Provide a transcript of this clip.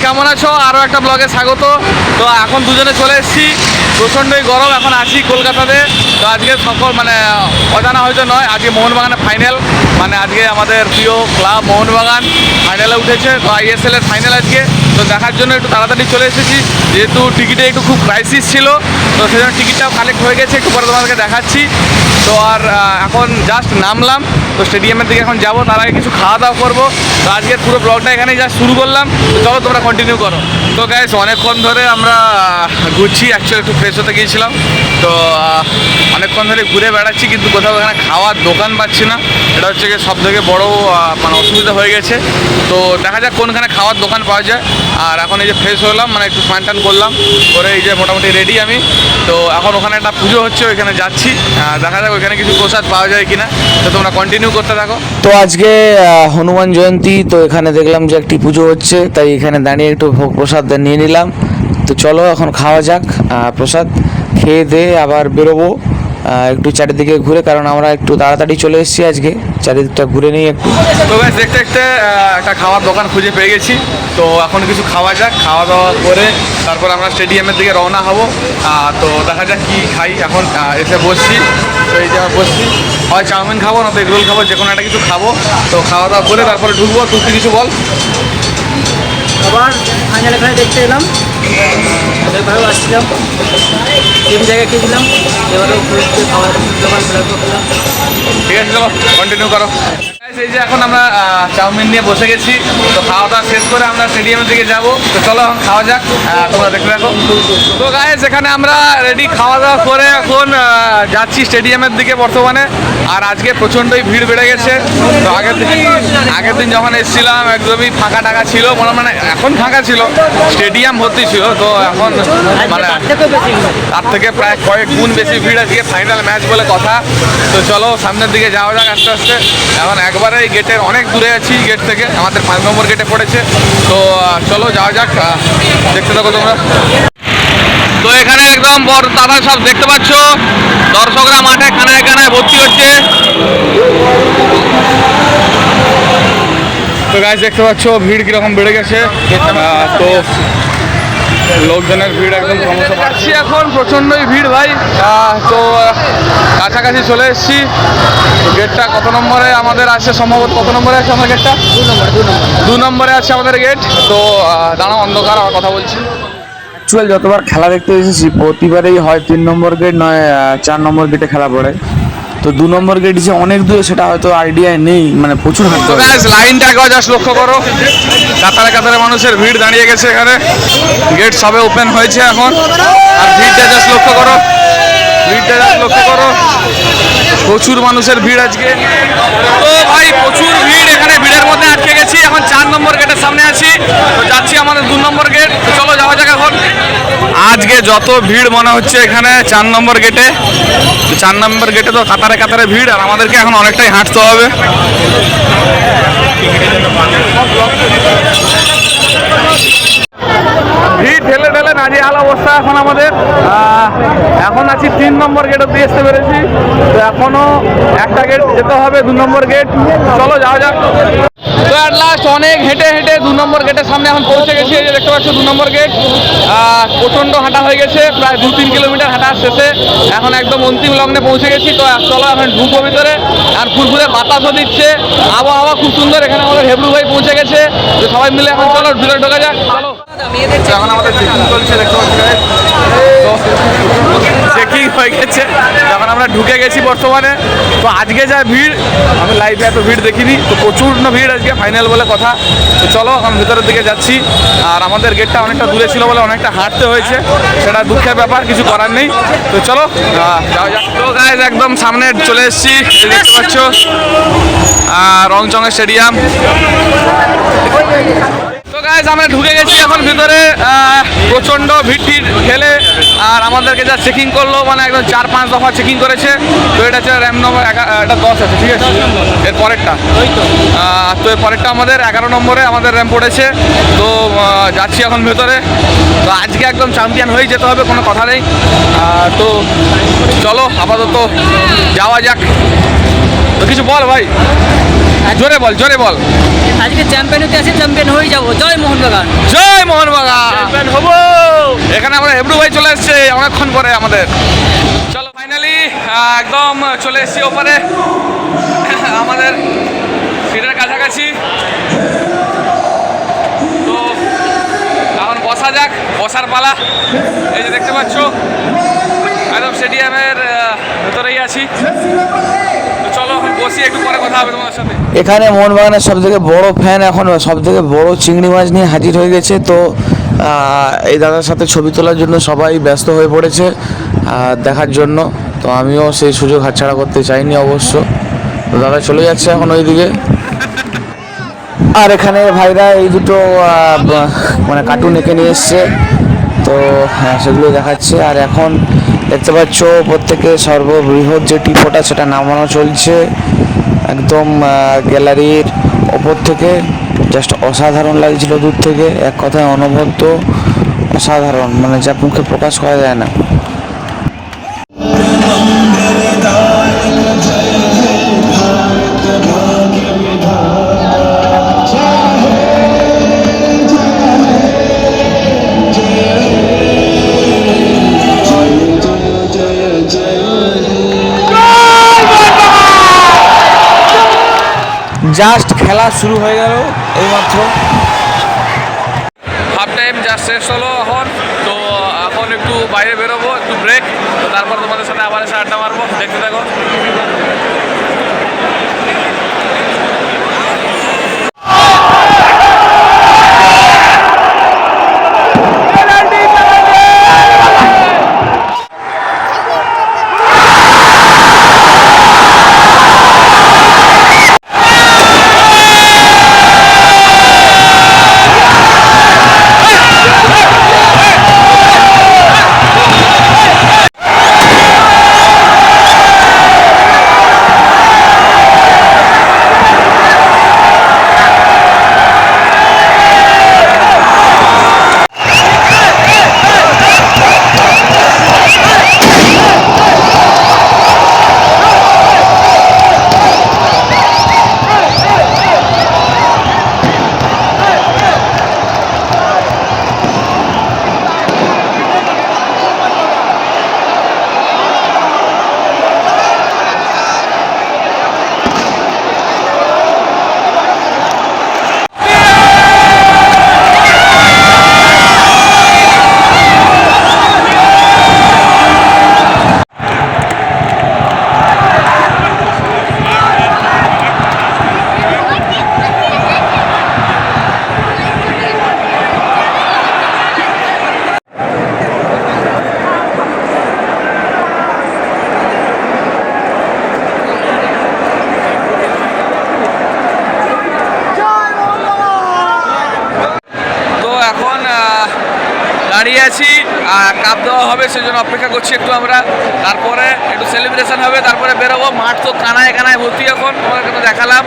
কেমন আছো? আরও একটা ব্লগে স্বাগত। তো এখন দুজনে চলে এসেছি, প্রচণ্ডই গরম, এখন আছি কলকাতাতে। তো আজকে সকল মানে অজানা হয়তো নয়, আজকে মোহনবাগানে ফাইনাল, মানে আজকে আমাদের প্রিয় ক্লাব মোহনবাগান ফাইনালে উঠেছে। তো ISL এর ফাইনাল আজকে, তো দেখার জন্য একটু তাড়াতাড়ি চলে এসেছি, যেহেতু টিকিটে একটু খুব ক্রাইসিস ছিল। তো সেজন্য টিকিটটাও কালেক্ট হয়ে গেছে, একটু পরে তোমাদেরকে দেখাচ্ছি। তো আর এখন জাস্ট নামলাম, তো স্টেডিয়ামের দিকে এখন যাবো, তার আগে কিছু খাওয়া দাওয়া করবো। তো আজকের পুরো ব্লগটা এখানেই জাস্ট শুরু করলাম, তো চলো তোমরা কন্টিনিউ করো। তো গাইস অনেকক্ষণ ধরে আমরা ঘুরছি, অ্যাকচুয়ালি একটু ফ্রেশ হতে গিয়েছিলাম। তো অনেকক্ষণ ধরে ঘুরে বেড়াচ্ছি, কিন্তু কোথাও এখানে খাওয়ার দোকান পাচ্ছি না। এটা হচ্ছে গিয়ে সব থেকে বড়ো মানে অসুবিধা হয়ে গেছে। তো দেখা যাক কোনখানে খাওয়ার দোকান পাওয়া যায়। আর এখন এই যে ফ্রেশ হলাম, মানে একটু স্নান টান করলাম করে এই যে মোটামুটি রেডি আমি। তো এখন ওখানে একটা পুজো হচ্ছে, ওইখানে যাচ্ছি, দেখা যাক ওইখানে কিছু প্রসাদ পাওয়া যায় কিনা। তো তোমরা কন্টিনিউ করতে থাকো। তো আজকে হনুমান জয়ন্তী, তো এখানে দেখলাম যে একটি পুজো হচ্ছে, তাই এখানে দাঁড়িয়ে একটু ভোগ প্রসাদ নিয়ে নিলাম। তো চলো এখন খাওয়া যাক প্রসাদ, খেয়ে দিয়ে আবার বেরোবো একটু চারিদিকে ঘুরে, কারণ আমরা একটু তাড়াতাড়ি চলে এসেছি আজকে, চারিদিকটা ঘুরে নিই একটু। তো গাইস দেখতে দেখতে একটা খাওয়ার দোকান খুঁজে পেয়ে গেছি। তো এখন কিছু খাওয়া যাক, খাওয়া দাওয়া করে তারপর আমরা স্টেডিয়ামের দিকে রওনা হব। তো দেখা যাক কী খাই। এখন এসে বসছি, তো এই যে বসছি, হয় চাউমিন খাবো না তো এগরোল খাবো, যে কোনো একটা কিছু খাবো। তো খাওয়া দাওয়া করে তারপরে ঢুকবো। তুই কিছু বল। আবার ফাইনাল এখানে দেখতে এলাম, ভালো আসছিলাম, তিন জায়গায় খেয়েছিলাম, এবারেও খাওয়ার দোকান খোলা করলাম। ঠিক আছে, চলো কন্টিনিউ করো। এই যে এখন আমরা চাউমিন নিয়ে বসে গেছি, তো খাওয়া দাওয়া শেষ করে আমরা স্টেডিয়ামের দিকে যাব। তো চলো এখন খাওয়া যাক, তোমরা দেখতে দেখো। তো গাইস এখানে আমরা রেডি, খাওয়া দাওয়া করে এখন যাচ্ছি স্টেডিয়ামের দিকে বর্তমানে। আর আজকে প্রচণ্ডই ভিড় বেড়ে গেছে। তো আগের দিন যখন এসেছিলাম একদমই ফাঁকা টাকা ছিল, মানে এখন ফাঁকা ছিল, স্টেডিয়াম ভর্তি ছিল। তো এখন মানে তার থেকে প্রায় কয়েক গুণ বেশি ভিড় আজকে, ফাইনাল ম্যাচ বলে কথা। তো চলো সামনের দিকে যাওয়া যাক আস্তে আস্তে। এখন একবারে গেটের অনেক দূরে আছি, গেট থেকে আমাদের 5 নম্বর গেটে পড়েছে। তো চলো যাওয়া যাক, দেখতে থাকো তোমরা। তো এখানে একদম বড় দাদা সব দেখতে পাচ্ছ, দর্শকরা মাঠে কানায় কানায় ভর্তি হচ্ছে। তো গাইস দেখতে পাচ্ছ ভিড় কিরকম বেড়ে গেছে। তো লোকজনের ভিড় একদম সমস্যা পাচ্ছি এখন, প্রচণ্ডই ভিড় ভাই। তো কাছাকাছি চলে এসেছি। গেটটা কত নম্বরে আমাদের আছে, সম্ভবত কত নম্বরে আছে আমাদের গেটটা? 2 নম্বরে আছে আমাদের গেট। তো দাঁড়াও, অন্ধকার, আমার কথা বলছি। অ্যাকচুয়াল যতবার খেলা দেখতে এসেছি প্রতিবারেই হয় 3 নম্বর গেট নয় 4 নম্বর গেটে খেলা পড়ে। তো 2 নম্বর গেট যে অনেক দূরে সেটা হয়তো আইডিয়া নেই, মানে প্রচুর হাঁটতে হবে। লাইনটা একবার জাস্ট লক্ষ্য করো, কাতারে কাতারে মানুষের ভিড় দাঁড়িয়ে গেছে এখানে। গেট সবে ওপেন হয়েছে এখন, আর ভিড়টা জাস্ট লক্ষ্য করো, ভিড়টা জাস্ট লক্ষ্য করো, প্রচুর মানুষের ভিড় আজকে। তো ভাই প্রচুর ভিড়, এখানে ভিড়ের মধ্যে আটকে গেছি। এখন 4 নম্বর গেটের সামনে আছি, তো যাচ্ছি আমাদের 2 নম্বর গেট। তো চলো যাওয়া যাক এখন। আজকে যত ভিড় মনে হচ্ছে এখানে 4 নম্বর গেটে। 4 নম্বর গেটে তো কাতারে কাতারে ভিড়, আর আমাদেরকে এখন অনেকটাই হাঁটতে হবে। ভিড় ঠেলে ঠেলে নাজেহাল অবস্থা এখন আমাদের। এখন আছি 3 নম্বর গেট অব্দি আসতে পেরেছি। তো এখনো একটা গেট যেতে হবে, 2 নম্বর গেট। চলো যাওয়া যাক। তো অ্যাট লাস্ট অনেক হেঁটে হেঁটে 2 নম্বর গেটের সামনে এখন পৌঁছে গেছি। এই যে দেখতে পাচ্ছ 2 নম্বর গেট। প্রচণ্ড হাঁটা হয়ে গেছে, প্রায় 2-3 কিলোমিটার হাঁটার শেষে এখন একদম অন্তিম লগ্নে পৌঁছে গেছি। তো চলো এখন ঢুকবো ভিতরে। আর ফুরফুরে বাতাসও দিচ্ছে, আবহাওয়া খুব সুন্দর। এখানে আমাদের হেবরু ভাই পৌঁছে গেছে। তো সবাই মিলে এখন চলো ভিতরে ঢোকা যাক। চলো, এখন আমাদের চেকিং চলছে, দেখতে পাচ্ছি। চেকিং হয়ে গেছে, এখন আমরা ঢুকে গেছি বর্তমানে। তো আজকে যা ভিড়, আমি লাইভে এত ভিড় দেখিনি। তো প্রচুর ভিড় আজকে, ফাইনাল বলে কথা। তো চলো এখন ভিতরের দিকে যাচ্ছি। আর আমাদের গেটটা অনেকটা দূরে ছিল বলে অনেকটা হাঁটতে হয়েছে, সেটা দুঃখের ব্যাপার, কিছু করার নেই। তো চলো যাওয়া যাক। তো গাইস একদম সামনে চলে এসেছি, দেখতে পাচ্ছ রংচঙের স্টেডিয়াম। তো গাইস আমরা ঢুকে গেছি এখন ভিতরে, প্রচণ্ড ভিড় ঠেলে। আর আমাদেরকে যা চেকিং করলো, মানে একদম 4-5 দফা চেকিং করেছে। তো এটা হচ্ছে র্যাম নম্বর, এটা 10 আছে, ঠিক আছে। এর পরেরটা, তো এর পরেরটা আমাদের 11 নম্বরে আমাদের র্যাম পড়েছে। তো যাচ্ছি এখন ভেতরে। তো আজকে একদম চ্যাম্পিয়ন হয়ে যেতে হবে, কোনো কথা নেই। তো চলো আপাতত যাওয়া যাক। তো কিছু বল ভাই। জোরে বল, জোরে বল। আজকে চ্যাম্পিয়ন হতে আছে, চ্যাম্পিয়ন হয়ে যাবো। জয় মোহনবাগান। জয় মোহনবাগান হবো। এখানে আমরা হেবড়ু ভাই চলে এসছে অনেকক্ষণ পরে আমাদের। চলো ফাইনালি একদম চলে এসেছি ওপারে আমাদের সিটের কাছাকাছি। তো এখন বসা যাক, বসার পালা। এই যে দেখতে পাচ্ছ একদম স্টেডিয়ামের ভেতরেই আছি। তো চলো এখন বসি, একটু পরে কথা হবে তোমার সাথে। এখানে মোহনবাগানের সব থেকে বড় ফ্যান, এখন সব থেকে বড় চিংড়ি মাছ নিয়ে হাজির হয়ে গেছে। তো এই দাদার সাথে ছবি তোলার জন্য সবাই ব্যস্ত হয়ে পড়েছে দেখার জন্য। তো আমিও সেই সুযোগ হাতছাড়া করতে চাইনি অবশ্য। তো দাদা চলে যাচ্ছে এখন ওইদিকে। আর এখানে ভাইরা এই দুটো মানে কার্টুন এঁকে নিয়ে এসছে, তো সেগুলো দেখাচ্ছে। আর এখন দেখতে পাচ্ছ প্রত্যেকে সর্ববৃহৎ যে টিপোটা সেটা নামানো চলছে একদম গ্যালারির ওপর থেকে। জাস্ট অসাধারণ লাগছিল দূর থেকে, এক কথায় অনবদ্য অসাধারণ, মানে যা মুখে প্রকাশ করা যায় না। জাস্ট খেলা শুরু হয়ে গেল এইমাত্র। হাফ টাইম জাস্ট শেষ হলো এখন। তো এখন একটু বাইরে বেরোবো, একটু ব্রেক। তো তারপর তোমাদের সাথে আবার এসে আড্ডা মারবো, দেখতে থাকো। দাঁড়িয়ে আছি, কাপ দেওয়া হবে সেজন্য অপেক্ষা করছি একটু আমরা। তারপরে একটু সেলিব্রেশন হবে, তারপরে বেরোবো। মাঠ তো কানায় কানায় ভর্তি, এখন তোমাদেরকে তো দেখালাম।